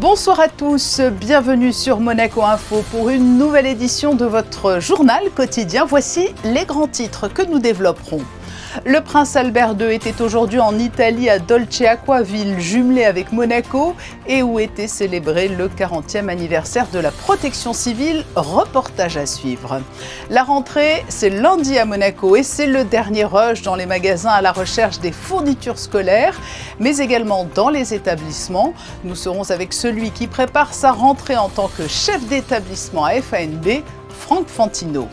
Bonsoir à tous, bienvenue sur Monaco Info pour une nouvelle édition de votre journal quotidien. Voici les grands titres que nous développerons. Le prince Albert II était aujourd'hui en Italie à Dolceacqua, ville jumelée avec Monaco et où était célébré le 40e anniversaire de la protection civile. Reportage à suivre. La rentrée, c'est lundi à Monaco et c'est le dernier rush dans les magasins à la recherche des fournitures scolaires, mais également dans les établissements. Nous serons avec celui qui prépare sa rentrée en tant que chef d'établissement à FANB, Franck Fantino.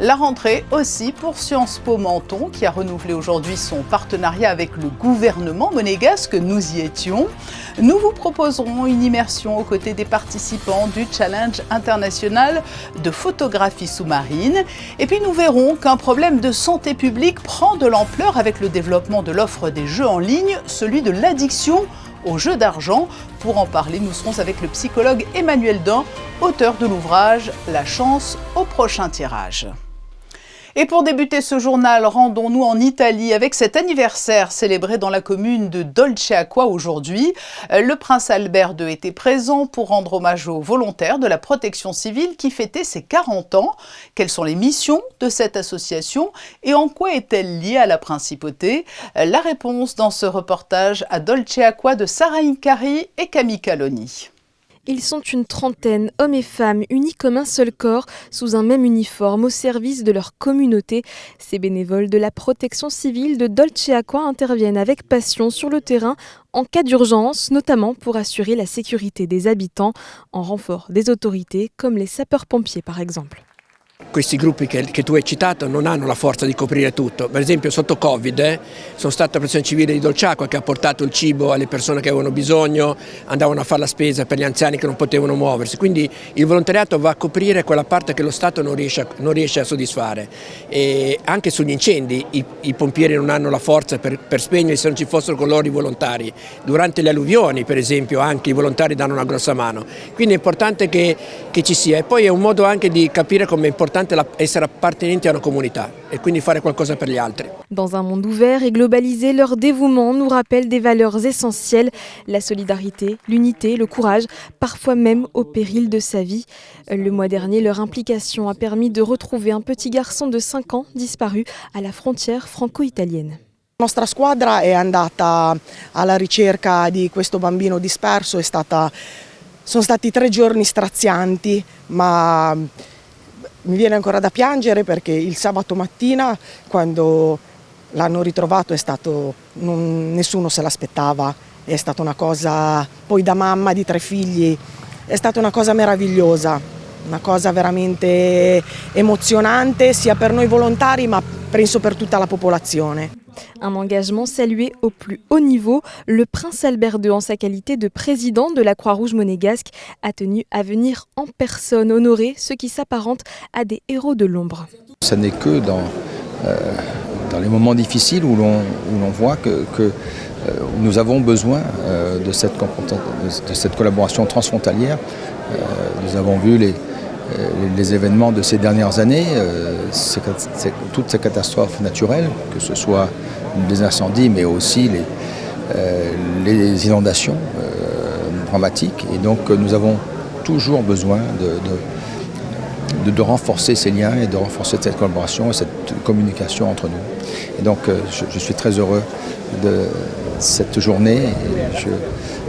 La rentrée aussi pour Sciences Po Menton qui a renouvelé aujourd'hui son partenariat avec le gouvernement monégasque. Nous y étions. Nous vous proposerons une immersion aux côtés des participants du Challenge international de photographie sous-marine. Et puis nous verrons qu'un problème de santé publique prend de l'ampleur avec le développement de l'offre des jeux en ligne, celui de l'addiction aux jeux d'argent. Pour en parler, nous serons avec le psychologue Emmanuel Dain, auteur de l'ouvrage « La chance au prochain tirage ». Et pour débuter ce journal, rendons-nous en Italie avec cet anniversaire célébré dans la commune de Dolceacqua aujourd'hui. Le prince Albert II était présent pour rendre hommage aux volontaires de la protection civile qui fêtaient ses 40 ans. Quelles sont les missions de cette association et en quoi est-elle liée à la principauté? La réponse dans ce reportage à Dolceacqua de Sarah Incari et Camille Caloni. Ils sont une trentaine, hommes et femmes, unis comme un seul corps, sous un même uniforme, au service de leur communauté. Ces bénévoles de la protection civile de Dolceacqua interviennent avec passion sur le terrain en cas d'urgence, notamment pour assurer la sécurité des habitants, en renfort des autorités, comme les sapeurs-pompiers par exemple. Questi gruppi che tu hai citato non hanno la forza di coprire tutto. Per esempio sotto Covid sono stata la protezione civile di Dolceacqua che ha portato il cibo alle persone che avevano bisogno, andavano a fare la spesa per gli anziani che non potevano muoversi. Quindi il volontariato va a coprire quella parte che lo Stato non riesce a soddisfare. E anche sugli incendi i pompieri non hanno la forza per spegnere se non ci fossero con loro i volontari. Durante le alluvioni per esempio anche i volontari danno una grossa mano. Quindi è importante che ci sia e poi è un modo anche di capire come è importante essere appartenenti a una comunità et quindi fare qualcosa per gli altri. Dans un monde ouvert et globalisé, leur dévouement nous rappelle des valeurs essentielles, la solidarité, l'unité, le courage, parfois même au péril de sa vie. Le mois dernier, leur implication a permis de retrouver un petit garçon de 5 ans disparu à la frontière franco-italienne. La nostra squadra è andata alla ricerca di questo bambino disperso, sono stati 3 giorni strazianti, ma mi viene ancora da piangere perché il sabato mattina quando l'hanno ritrovato nessuno se l'aspettava, è stata una cosa, poi da mamma di 3 figli, è stata una cosa meravigliosa, una cosa veramente emozionante sia per noi volontari ma penso per tutta la popolazione. Un engagement salué au plus haut niveau, le prince Albert II, en sa qualité de président de la Croix-Rouge monégasque, a tenu à venir en personne honorer ceux qui s'apparentent à des héros de l'ombre. Ce n'est que dans les moments difficiles où l'on voit que nous avons besoin de cette collaboration transfrontalière. Nous avons vu les événements de ces dernières années, toutes ces catastrophes naturelles, que ce soit des incendies mais aussi les inondations dramatiques. Et donc nous avons toujours besoin de renforcer ces liens et de renforcer cette collaboration et cette communication entre nous. Et donc je suis très heureux de cette journée. Et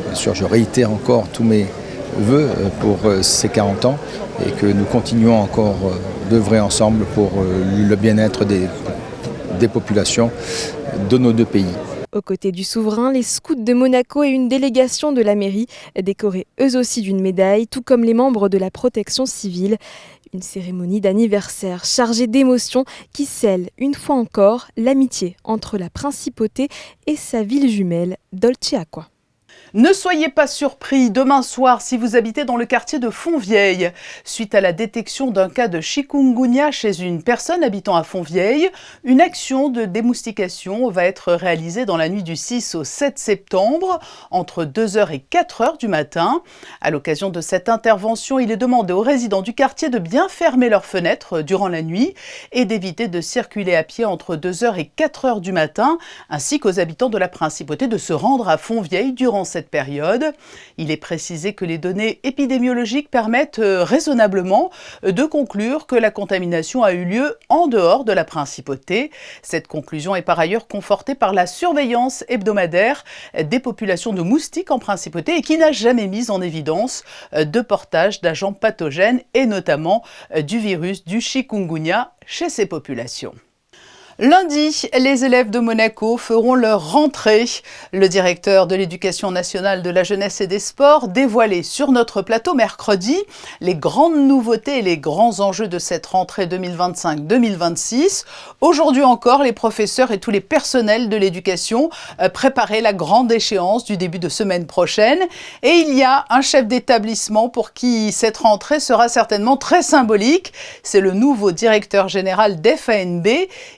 bien sûr, je réitère encore tous mes vœux pour ces 40 ans et que nous continuons encore d'œuvrer ensemble pour le bien-être des populations de nos 2 pays. Aux côtés du souverain, les scouts de Monaco et une délégation de la mairie, décorés eux aussi d'une médaille, tout comme les membres de la protection civile. Une cérémonie d'anniversaire chargée d'émotions qui scelle, une fois encore, l'amitié entre la principauté et sa ville jumelle, Dolceacqua. Ne soyez pas surpris demain soir si vous habitez dans le quartier de Fontvieille. Suite à la détection d'un cas de chikungunya chez une personne habitant à Fontvieille, une action de démoustication va être réalisée dans la nuit du 6 au 7 septembre, entre 2h et 4h du matin. À l'occasion de cette intervention, il est demandé aux résidents du quartier de bien fermer leurs fenêtres durant la nuit et d'éviter de circuler à pied entre 2h et 4h du matin, ainsi qu'aux habitants de la principauté de se rendre à Fontvieille durant cette cette période. Il est précisé que les données épidémiologiques permettent raisonnablement de conclure que la contamination a eu lieu en dehors de la principauté. Cette conclusion est par ailleurs confortée par la surveillance hebdomadaire des populations de moustiques en principauté et qui n'a jamais mis en évidence de portage d'agents pathogènes et notamment du virus du chikungunya chez ces populations. Lundi, les élèves de Monaco feront leur rentrée. Le directeur de l'Éducation nationale de la jeunesse et des sports dévoilait sur notre plateau mercredi les grandes nouveautés et les grands enjeux de cette rentrée 2025-2026. Aujourd'hui encore, les professeurs et tous les personnels de l'éducation préparaient la grande échéance du début de semaine prochaine. Et il y a un chef d'établissement pour qui cette rentrée sera certainement très symbolique. C'est le nouveau directeur général d'FANB.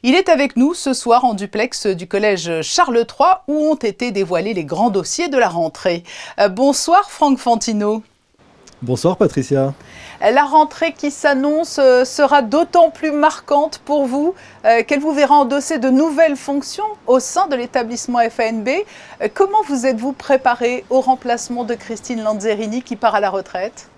Il est avec nous ce soir en duplex du collège Charles III où ont été dévoilés les grands dossiers de la rentrée. Bonsoir Franck Fantino. Bonsoir Patricia. La rentrée qui s'annonce sera d'autant plus marquante pour vous qu'elle vous verra endosser de nouvelles fonctions au sein de l'établissement FANB. Comment vous êtes-vous préparé au remplacement de Christine Lanzerini qui part à la retraite ?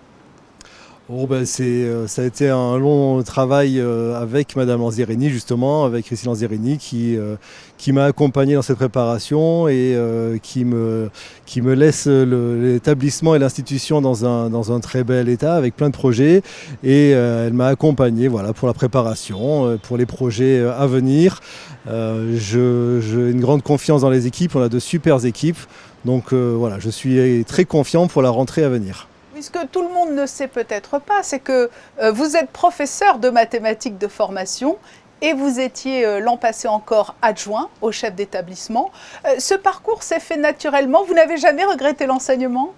Ça a été un long travail avec Madame Lanzerini, justement, avec Christine Lanzerini, qui m'a accompagné dans cette préparation et qui me laisse l'établissement et l'institution dans un très bel état, avec plein de projets. Et elle m'a accompagné pour la préparation, pour les projets à venir. J'ai une grande confiance dans les équipes, on a de super équipes. Donc je suis très confiant pour la rentrée à venir. Ce que tout le monde ne sait peut-être pas, c'est que vous êtes professeur de mathématiques de formation et vous étiez l'an passé encore adjoint au chef d'établissement. Ce parcours s'est fait naturellement, vous n'avez jamais regretté l'enseignement ?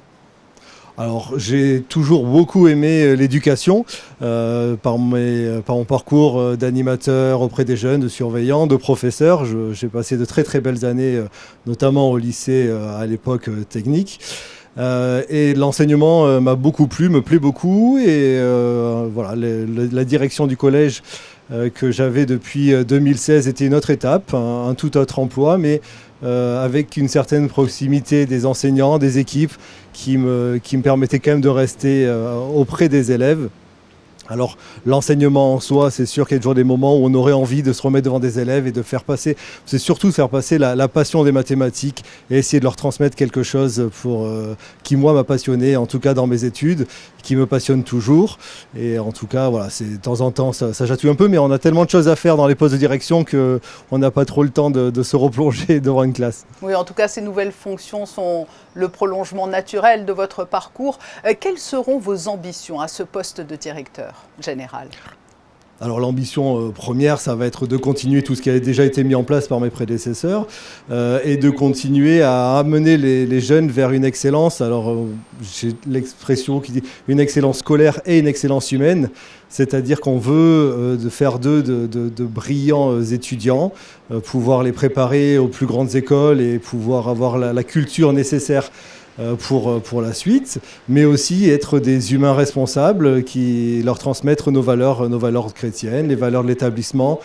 Alors j'ai toujours beaucoup aimé l'éducation par mon parcours d'animateur auprès des jeunes, de surveillant, de professeur. J'ai passé de très très belles années, notamment au lycée à l'époque technique. Et l'enseignement m'a beaucoup plu, me plaît beaucoup et la direction du collège que j'avais depuis 2016 était une autre étape, un tout autre emploi, mais avec une certaine proximité des enseignants, des équipes qui me permettait quand même de rester auprès des élèves. Alors l'enseignement en soi, c'est sûr qu'il y a toujours des moments où on aurait envie de se remettre devant des élèves et de faire passer, c'est surtout de faire passer la passion des mathématiques et essayer de leur transmettre quelque chose qui moi m'a passionné, en tout cas dans mes études, qui me passionne toujours. Et en tout cas, c'est de temps en temps, ça chatouille un peu, mais on a tellement de choses à faire dans les postes de direction qu'on n'a pas trop le temps de se replonger devant une classe. Oui, en tout cas, ces nouvelles fonctions sont le prolongement naturel de votre parcours. Quelles seront vos ambitions à ce poste de directeur général ? Alors l'ambition première, ça va être de continuer tout ce qui a déjà été mis en place par mes prédécesseurs et de continuer à amener les jeunes vers une excellence. Alors j'ai l'expression qui dit une excellence scolaire et une excellence humaine, c'est-à-dire qu'on veut faire d'eux de brillants étudiants, pouvoir les préparer aux plus grandes écoles et pouvoir avoir la culture nécessaire pour la suite, mais aussi être des humains responsables qui leur transmettent nos valeurs chrétiennes, les valeurs de l'établissement,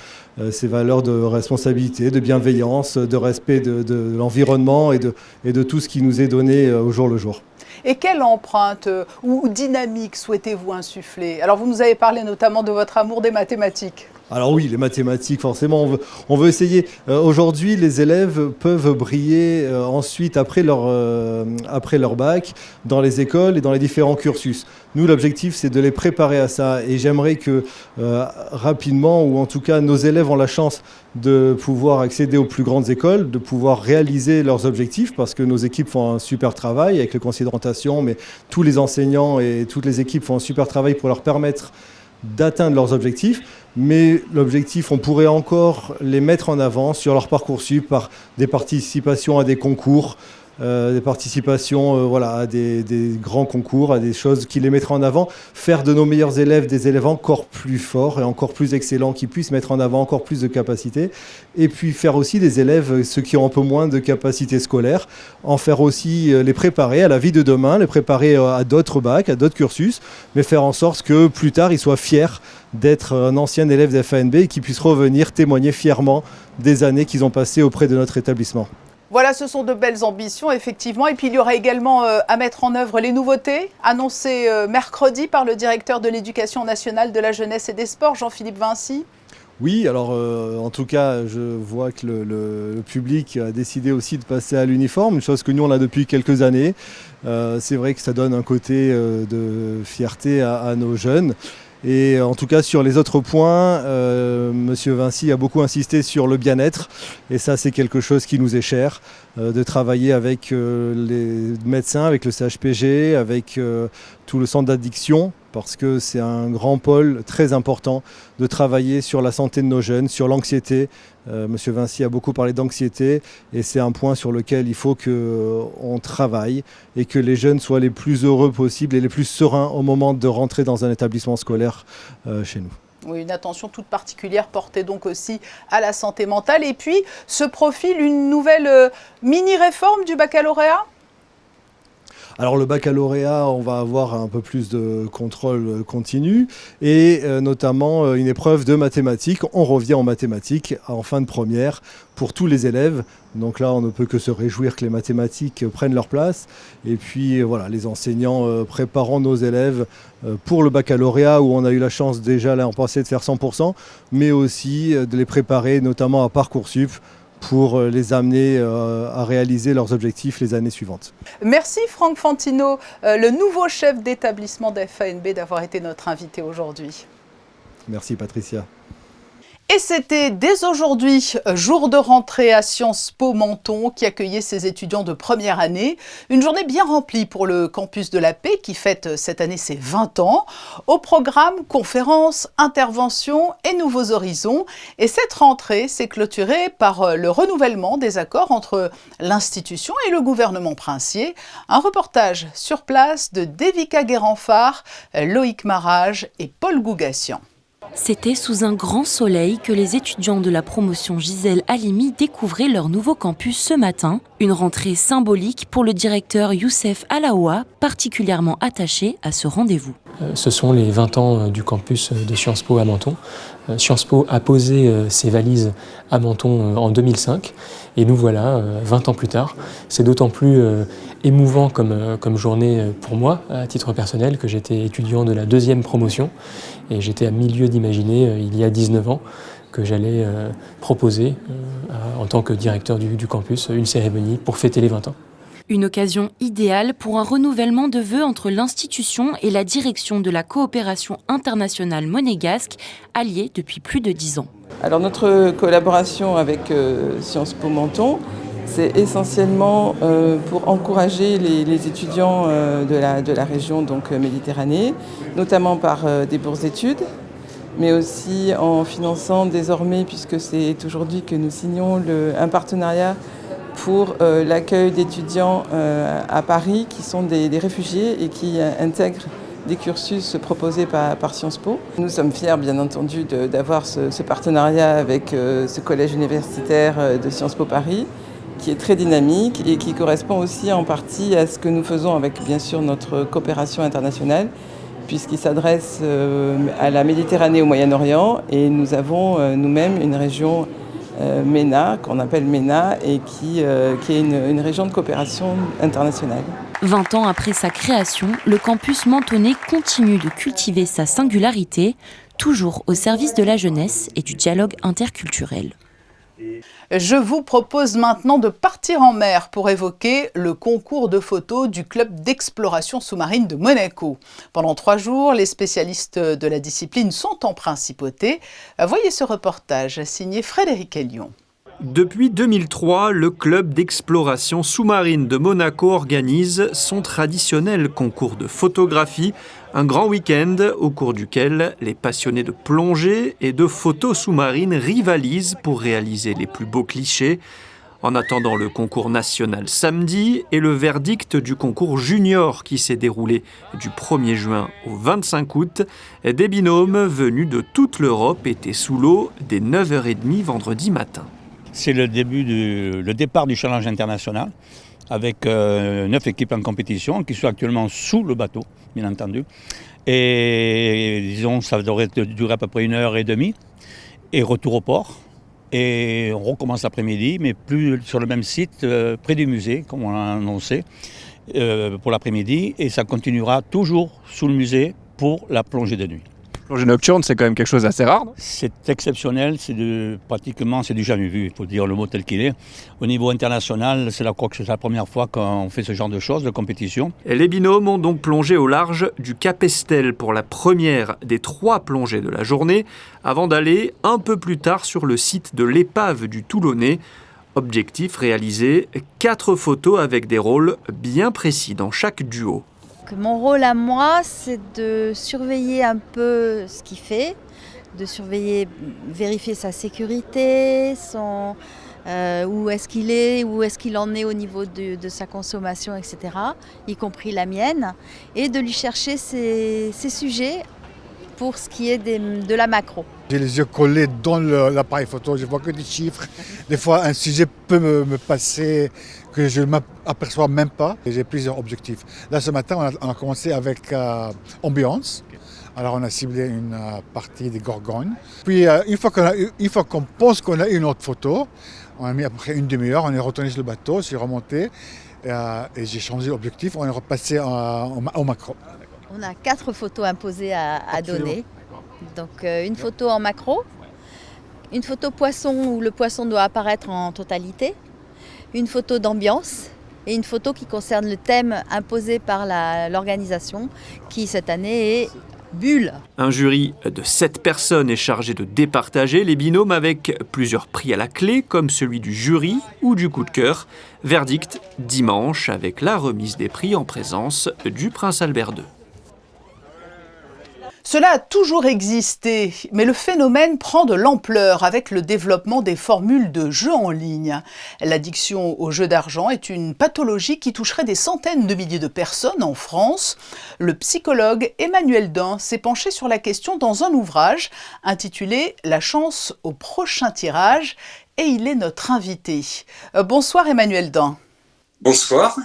ces valeurs de responsabilité, de bienveillance, de respect de l'environnement et de tout ce qui nous est donné au jour le jour. Et quelle empreinte ou dynamique souhaitez-vous insuffler ? Alors vous nous avez parlé notamment de votre amour des mathématiques. Alors oui, les mathématiques, forcément, on veut essayer. Aujourd'hui, les élèves peuvent briller ensuite, après leur bac, dans les écoles et dans les différents cursus. Nous, l'objectif, c'est de les préparer à ça. Et j'aimerais que rapidement, ou en tout cas, nos élèves ont la chance de pouvoir accéder aux plus grandes écoles, de pouvoir réaliser leurs objectifs, parce que nos équipes font un super travail avec le conseil d'orientation, mais tous les enseignants et toutes les équipes font un super travail pour leur permettre d'atteindre leurs objectifs, mais l'objectif, on pourrait encore les mettre en avant sur leur Parcoursup par des participations à des concours, des participations à des grands concours, à des choses qui les mettraient en avant, faire de nos meilleurs élèves des élèves encore plus forts et encore plus excellents, qui puissent mettre en avant encore plus de capacités, et puis faire aussi des élèves, ceux qui ont un peu moins de capacités scolaires, en faire aussi les préparer à la vie de demain, les préparer à d'autres bacs, à d'autres cursus, mais faire en sorte que plus tard, ils soient fiers d'être un ancien élève de FANB et qu'ils puissent revenir témoigner fièrement des années qu'ils ont passées auprès de notre établissement. Voilà, ce sont de belles ambitions, effectivement. Et puis, il y aura également à mettre en œuvre les nouveautés annoncées mercredi par le directeur de l'Éducation nationale de la jeunesse et des sports, Jean-Philippe Vinci. Oui, alors en tout cas, je vois que le public a décidé aussi de passer à l'uniforme, une chose que nous on a depuis quelques années. C'est vrai que ça donne un côté de fierté à nos jeunes. Et en tout cas sur les autres points, Monsieur Vinci a beaucoup insisté sur le bien-être et ça c'est quelque chose qui nous est cher, de travailler avec les médecins, avec le CHPG, avec tout le centre d'addiction parce que c'est un grand pôle très important de travailler sur la santé de nos jeunes, sur l'anxiété. Monsieur Vinci a beaucoup parlé d'anxiété et c'est un point sur lequel il faut qu'on travaille et que les jeunes soient les plus heureux possibles et les plus sereins au moment de rentrer dans un établissement scolaire chez nous. Oui, une attention toute particulière portée donc aussi à la santé mentale. Et puis, se profile une nouvelle mini-réforme du baccalauréat ? Alors le baccalauréat, on va avoir un peu plus de contrôle continu et notamment une épreuve de mathématiques. On revient en mathématiques en fin de première pour tous les élèves. Donc là, on ne peut que se réjouir que les mathématiques prennent leur place. Et puis voilà, les enseignants préparant nos élèves pour le baccalauréat où on a eu la chance déjà l'an passé de faire 100%, mais aussi de les préparer notamment à Parcoursup pour les amener à réaliser leurs objectifs les années suivantes. Merci Franck Fantino, le nouveau chef d'établissement d'FANB, d'avoir été notre invité aujourd'hui. Merci Patricia. Et c'était dès aujourd'hui, jour de rentrée à Sciences Po Menton, qui accueillait ses étudiants de première année. Une journée bien remplie pour le campus de la Paix, qui fête cette année ses 20 ans. Au programme, conférences, interventions et nouveaux horizons. Et cette rentrée s'est clôturée par le renouvellement des accords entre l'institution et le gouvernement princier. Un reportage sur place de Devika Guéranfard, Loïc Marage et Paul Gougassian. C'était sous un grand soleil que les étudiants de la promotion Gisèle Halimi découvraient leur nouveau campus ce matin. Une rentrée symbolique pour le directeur Youssef Alaoua, particulièrement attaché à ce rendez-vous. Ce sont les 20 ans du campus de Sciences Po à Menton. Sciences Po a posé ses valises à Menton en 2005 et nous voilà 20 ans plus tard. C'est d'autant plus émouvant comme journée pour moi, à titre personnel, que j'étais étudiant de la 2e promotion et j'étais à milieu d'imaginer, il y a 19 ans, que j'allais proposer en tant que directeur du campus une cérémonie pour fêter les 20 ans. Une occasion idéale pour un renouvellement de vœux entre l'institution et la direction de la coopération internationale monégasque, alliée depuis plus de 10 ans. Alors notre collaboration avec Sciences Po Menton, c'est essentiellement pour encourager les étudiants de la région donc Méditerranée, notamment par des bourses d'études, mais aussi en finançant désormais, puisque c'est aujourd'hui que nous signons un partenariat pour l'accueil d'étudiants à Paris qui sont des réfugiés et qui intègrent des cursus proposés par Sciences Po. Nous sommes fiers bien entendu d'avoir ce partenariat avec ce collège universitaire de Sciences Po Paris qui est très dynamique et qui correspond aussi en partie à ce que nous faisons avec bien sûr notre coopération internationale puisqu'il s'adresse à la Méditerranée et au Moyen-Orient et nous avons nous-mêmes une région MENA, qu'on appelle MENA, et qui est une région de coopération internationale. 20 ans après sa création, le campus mentonnais continue de cultiver sa singularité, toujours au service de la jeunesse et du dialogue interculturel. Je vous propose maintenant de partir en mer pour évoquer le concours de photos du club d'exploration sous-marine de Monaco. Pendant 3 jours, les spécialistes de la discipline sont en principauté. Voyez ce reportage signé Frédéric Elion. Depuis 2003, le club d'exploration sous-marine de Monaco organise son traditionnel concours de photographie, un grand week-end au cours duquel les passionnés de plongée et de photos sous-marines rivalisent pour réaliser les plus beaux clichés. En attendant le concours national samedi et le verdict du concours junior qui s'est déroulé du 1er juin au 25 août, des binômes venus de toute l'Europe étaient sous l'eau dès 9h30 vendredi matin. C'est le départ du challenge international avec 9 équipes en compétition qui sont actuellement sous le bateau, bien entendu. Et disons, ça devrait durer à peu près 1h30 et retour au port. Et on recommence l'après-midi, mais plus sur le même site, près du musée, comme on l'a annoncé, pour l'après-midi. Et ça continuera toujours sous le musée pour la plongée de nuit. Plongée nocturne, c'est quand même quelque chose d'assez rare, non ? C'est exceptionnel, c'est du jamais vu, il faut dire le mot tel qu'il est. Au niveau international, c'est la première fois qu'on fait ce genre de choses, de compétition. Les binômes ont donc plongé au large du Cap Estel pour la première des 3 plongées de la journée, avant d'aller un peu plus tard sur le site de l'épave du Toulonnais. Objectif réalisé, 4 photos avec des rôles bien précis dans chaque duo. Mon rôle à moi, c'est de surveiller un peu ce qu'il fait, de surveiller, vérifier sa sécurité, où est-ce qu'il en est au niveau de sa consommation, etc., y compris la mienne, et de lui chercher ses sujets pour ce qui est de la macro. J'ai les yeux collés dans l'appareil photo, je vois que des chiffres. Des fois, un sujet peut me passer que je ne m'aperçois même pas. J'ai plusieurs objectifs. Là, ce matin, on a commencé avec ambiance. Alors, on a ciblé une partie des Gorgones. Puis, une fois qu'on pense qu'on a une autre photo, on a mis à peu près une demi-heure, on est retourné sur le bateau, c'est remonté, et j'ai changé l'objectif, on est repassé au macro. On a 4 photos imposées à donner. Donc une photo en macro, une photo poisson où le poisson doit apparaître en totalité, une photo d'ambiance et une photo qui concerne le thème imposé par l'organisation qui cette année est Bulle. Un jury de 7 personnes est chargé de départager les binômes avec plusieurs prix à la clé, comme celui du jury ou du coup de cœur. Verdict dimanche avec la remise des prix en présence du prince Albert II. Cela a toujours existé, mais le phénomène prend de l'ampleur avec le développement des formules de jeux en ligne. L'addiction aux jeux d'argent est une pathologie qui toucherait des centaines de milliers de personnes en France. Le psychologue Emmanuel Dain s'est penché sur la question dans un ouvrage intitulé « La chance au prochain tirage » et il est notre invité. Bonsoir Emmanuel Dain. Bonsoir.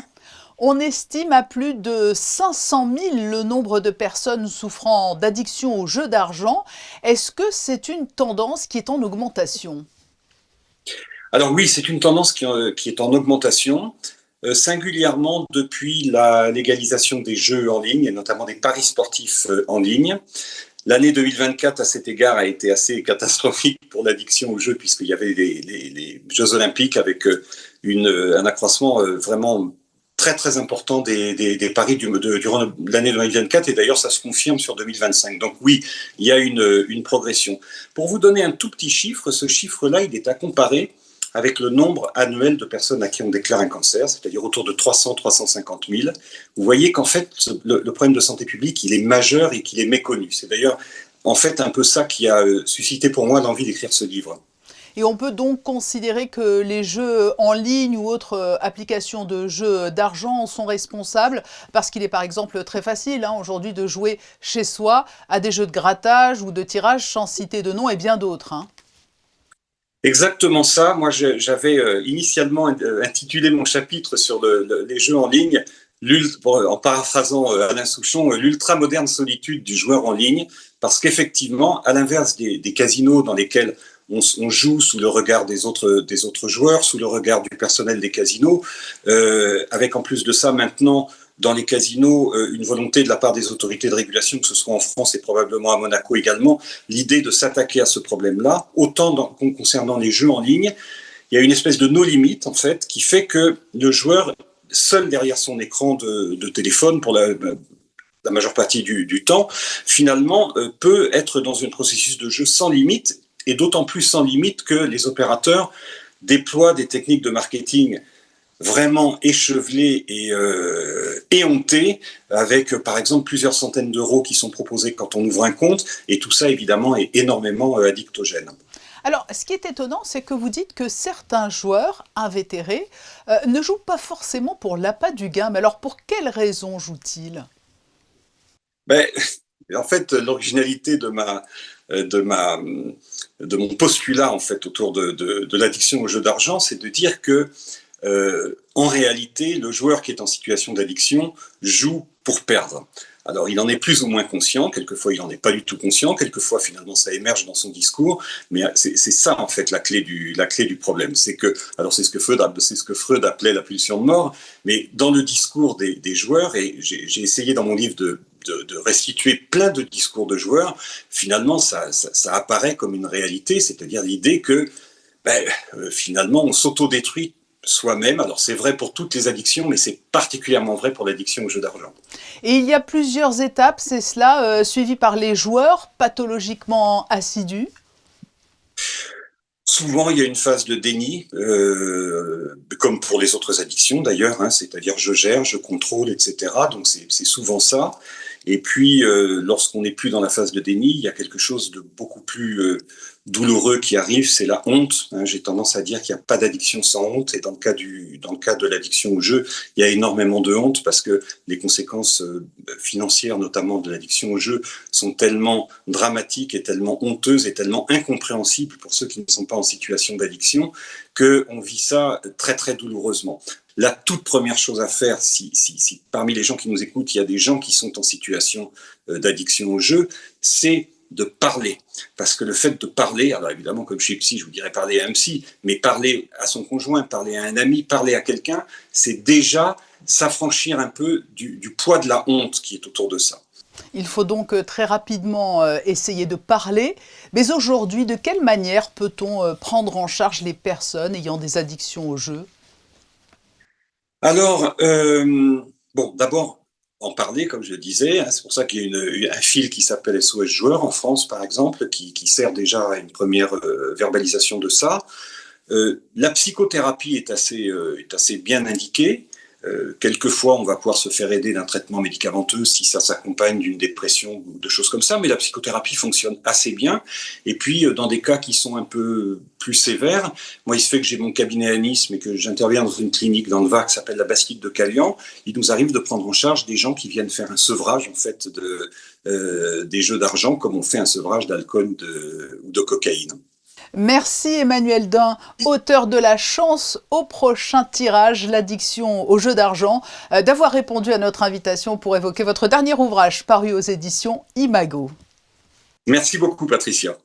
On estime à plus de 500 000 le nombre de personnes souffrant d'addiction aux jeux d'argent. Est-ce que c'est une tendance qui est en augmentation ? Alors oui, c'est une tendance qui est en augmentation, singulièrement depuis la légalisation des jeux en ligne, et notamment des paris sportifs en ligne. L'année 2024, à cet égard, a été assez catastrophique pour l'addiction aux jeux, puisqu'il y avait les Jeux Olympiques avec un accroissement vraiment très très important des paris durant l'année 2024, et d'ailleurs ça se confirme sur 2025. Donc oui, il y a une progression. Pour vous donner un tout petit chiffre, ce chiffre-là, il est à comparer avec le nombre annuel de personnes à qui on déclare un cancer, c'est-à-dire autour de 300-350 000. Vous voyez qu'en fait, le problème de santé publique, il est majeur et qu'il est méconnu. C'est d'ailleurs en fait un peu ça qui a suscité pour moi l'envie d'écrire ce livre. Et on peut donc considérer que les jeux en ligne ou autres applications de jeux d'argent sont responsables parce qu'il est par exemple très facile aujourd'hui de jouer chez soi à des jeux de grattage ou de tirage sans citer de nom et bien d'autres. Exactement ça. Moi, j'avais initialement intitulé mon chapitre sur les jeux en ligne, en paraphrasant Alain Souchon, l'ultra-moderne solitude du joueur en ligne, parce qu'effectivement, à l'inverse des casinos dans lesquels on joue sous le regard des autres joueurs, sous le regard du personnel des casinos, avec en plus de ça maintenant dans les casinos une volonté de la part des autorités de régulation, que ce soit en France et probablement à Monaco également, l'idée de s'attaquer à ce problème-là, autant concernant les jeux en ligne. Il y a une espèce de no-limit en fait qui fait que le joueur, seul derrière son écran de téléphone pour la majeure partie du temps, finalement peut être dans un processus de jeu sans limite, et d'autant plus sans limite que les opérateurs déploient des techniques de marketing vraiment échevelées et éhontées, avec par exemple plusieurs centaines d'euros qui sont proposés quand on ouvre un compte, et tout ça évidemment est énormément addictogène. Alors, ce qui est étonnant, c'est que vous dites que certains joueurs invétérés ne jouent pas forcément pour l'appât du gain. Mais alors, pour quelles raisons jouent-ils ? En fait, l'originalité de mon postulat en fait autour de l'addiction aux jeux d'argent, c'est de dire que en réalité, le joueur qui est en situation d'addiction joue pour perdre. Alors, il en est plus ou moins conscient, quelquefois il n'en est pas du tout conscient, quelquefois finalement ça émerge dans son discours, mais c'est ça en fait la clé du problème. C'est ce que Freud appelait la pulsion de mort, mais dans le discours des joueurs, et j'ai essayé dans mon livre de restituer plein de discours de joueurs, finalement ça apparaît comme une réalité, c'est-à-dire l'idée que finalement on s'autodétruit soi-même. Alors c'est vrai pour toutes les addictions, mais c'est particulièrement vrai pour l'addiction au jeu d'argent. Et il y a plusieurs étapes, c'est cela, suivi par les joueurs pathologiquement assidus? Souvent, il y a une phase de déni, comme pour les autres addictions d'ailleurs, c'est-à-dire je gère, je contrôle, etc. Donc c'est souvent ça. Et puis, lorsqu'on n'est plus dans la phase de déni, il y a quelque chose de beaucoup plus douloureux qui arrive, c'est la honte. J'ai tendance à dire qu'il n'y a pas d'addiction sans honte. Et dans le cas de l'addiction au jeu, il y a énormément de honte parce que les conséquences financières, notamment de l'addiction au jeu, sont tellement dramatiques et tellement honteuses et tellement incompréhensibles pour ceux qui ne sont pas en situation d'addiction qu'on vit ça très, très douloureusement. La toute première chose à faire, si parmi les gens qui nous écoutent, il y a des gens qui sont en situation d'addiction au jeu, c'est de parler. Parce que le fait de parler, alors évidemment, comme je suis psy, je vous dirais parler à un psy, mais parler à son conjoint, parler à un ami, parler à quelqu'un, c'est déjà s'affranchir un peu du poids de la honte qui est autour de ça. Il faut donc très rapidement essayer de parler. Mais aujourd'hui, de quelle manière peut-on prendre en charge les personnes ayant des addictions au jeu ? Alors, d'abord, en parler, comme je le disais. C'est pour ça qu'il y a un fil qui s'appelle SOS Joueurs en France, par exemple, qui sert déjà à une première verbalisation de ça. La psychothérapie est assez bien indiquée. Quelquefois, on va pouvoir se faire aider d'un traitement médicamenteux si ça s'accompagne d'une dépression ou de choses comme ça, mais la psychothérapie fonctionne assez bien. Et puis, dans des cas qui sont un peu plus sévères, moi, il se fait que j'ai mon cabinet à Nice, mais que j'interviens dans une clinique dans le Var qui s'appelle la Bastide de Calian. Il nous arrive de prendre en charge des gens qui viennent faire un sevrage, en fait, des jeux d'argent, comme on fait un sevrage d'alcool ou de cocaïne. Merci Emmanuel Dain, auteur de La chance au prochain tirage, l'addiction au jeu d'argent, d'avoir répondu à notre invitation pour évoquer votre dernier ouvrage paru aux éditions Imago. Merci beaucoup Patricia.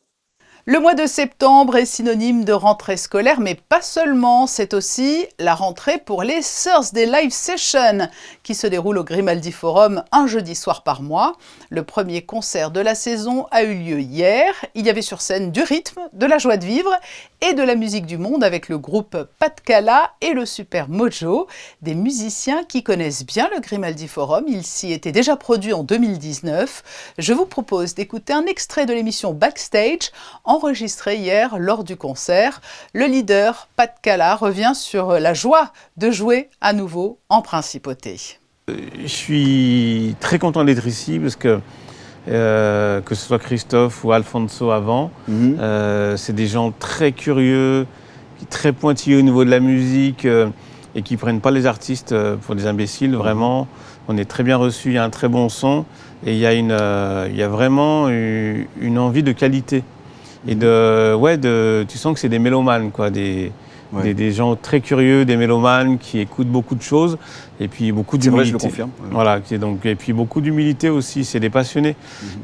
Le mois de septembre est synonyme de rentrée scolaire, mais pas seulement, c'est aussi la rentrée pour les Thursday Live Sessions qui se déroulent au Grimaldi Forum un jeudi soir par mois. Le premier concert de la saison a eu lieu hier. Il y avait sur scène du rythme, de la joie de vivre et de la musique du monde avec le groupe Pat Cala et le Super Mojo, des musiciens qui connaissent bien le Grimaldi Forum. Ils s'y étaient déjà produits en 2019. Je vous propose d'écouter un extrait de l'émission Backstage enregistré hier lors du concert. Le leader, Pat Cala, revient sur la joie de jouer à nouveau en principauté. Je suis très content d'être ici parce que ce soit Christophe ou Alfonso avant, c'est des gens très curieux, très pointilleux au niveau de la musique et qui ne prennent pas les artistes pour des imbéciles, vraiment. On est très bien reçus, il y a un très bon son et il y a vraiment une envie de qualité. Et tu sens que c'est des mélomanes, quoi, des gens très curieux, des mélomanes qui écoutent beaucoup de choses et puis beaucoup d'humilité. C'est vrai, je le confirme. Voilà, et puis beaucoup d'humilité aussi, c'est des passionnés.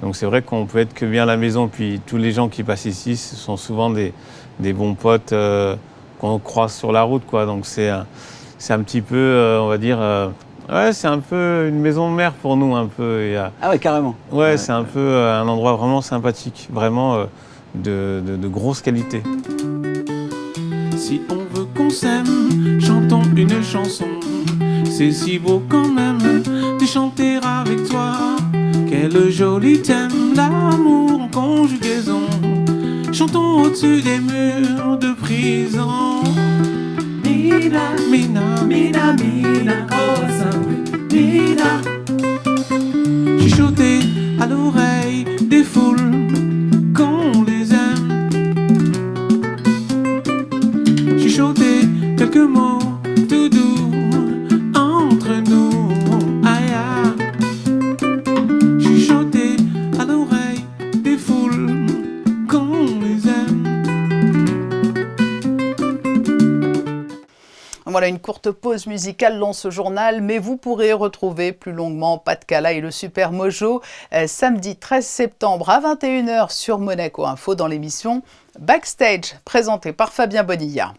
Donc c'est vrai qu'on peut être que bien à la maison, puis tous les gens qui passent ici, ce sont souvent des bons potes qu'on croise sur la route, quoi. Donc c'est un petit peu, on va dire, c'est un peu une maison mère pour nous, un peu. Ah ouais, carrément. Ouais, c'est un peu un endroit vraiment sympathique, vraiment de grosse qualité. Si on veut qu'on s'aime, chantons une chanson. C'est si beau quand même de chanter avec toi. Quel joli thème, l'amour en conjugaison. Chantons au-dessus des murs de prison. Mina, mina, mina, mina, cosa, mina. Chuchoter à l'oreille des foules qu'on les aime. Chuchoter quelques mots tout doux entre nous. Aïe, aïe. Chuchoter à l'oreille des foules qu'on les aime. Voilà une courte pause musicale dans ce journal, mais vous pourrez retrouver plus longuement Pat Cala et le Super Mojo samedi 13 septembre à 21h sur Monaco Info dans l'émission Backstage, présentée par Fabien Bonilla.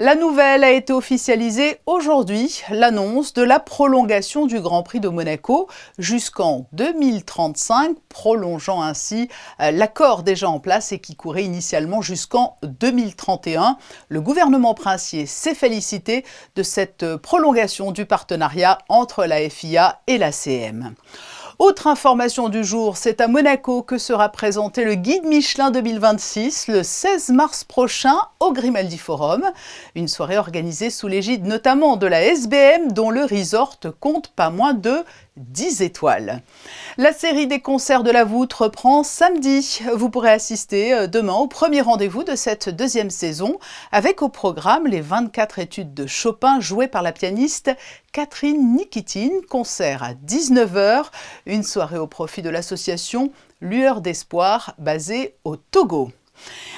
La nouvelle a été officialisée aujourd'hui, l'annonce de la prolongation du Grand Prix de Monaco jusqu'en 2035, prolongeant ainsi l'accord déjà en place et qui courait initialement jusqu'en 2031. Le gouvernement princier s'est félicité de cette prolongation du partenariat entre la FIA et la CM. Autre information du jour, c'est à Monaco que sera présenté le guide Michelin 2026 le 16 mars prochain au Grimaldi Forum. Une soirée organisée sous l'égide notamment de la SBM dont le resort compte pas moins de 10 étoiles. La série des concerts de la voûte reprend samedi. Vous pourrez assister demain au premier rendez-vous de cette deuxième saison avec au programme les 24 études de Chopin jouées par la pianiste Catherine Nikitine. Concert à 19h, une soirée au profit de l'association Lueur d'Espoir basée au Togo.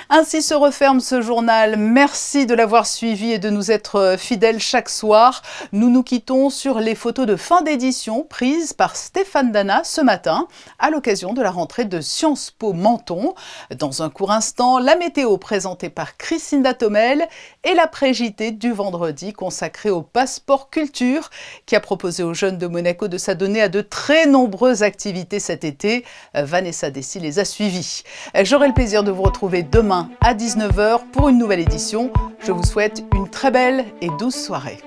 Ainsi se referme ce journal. Merci de l'avoir suivi et de nous être fidèles chaque soir. Nous nous quittons sur les photos de fin d'édition prises par Stéphane Dana ce matin à l'occasion de la rentrée de Sciences Po Menton. Dans un court instant, la météo présentée par Christine Datomel et l'après-JT du vendredi consacré au passeport culture qui a proposé aux jeunes de Monaco de s'adonner à de très nombreuses activités cet été. Vanessa Dessy les a suivies. J'aurai le plaisir de vous retrouver demain à 19h pour une nouvelle édition. Je vous souhaite une très belle et douce soirée.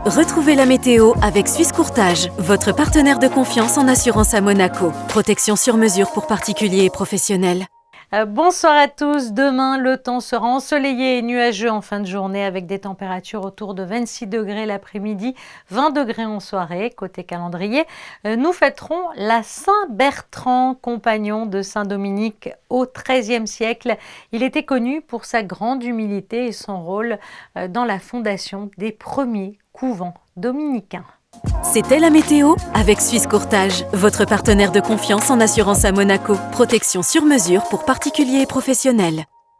Retrouvez la météo avec Suisse Courtage, votre partenaire de confiance en assurance à Monaco. Protection sur mesure pour particuliers et professionnels. Bonsoir à tous. Demain, le temps sera ensoleillé et nuageux en fin de journée avec des températures autour de 26 degrés l'après-midi, 20 degrés en soirée. Côté calendrier, nous fêterons la Saint-Bertrand, compagnon de Saint-Dominique au XIIIe siècle. Il était connu pour sa grande humilité et son rôle dans la fondation des premiers couvents dominicains. C'était la météo avec Suisse Courtage, votre partenaire de confiance en assurance à Monaco. Protection sur mesure pour particuliers et professionnels.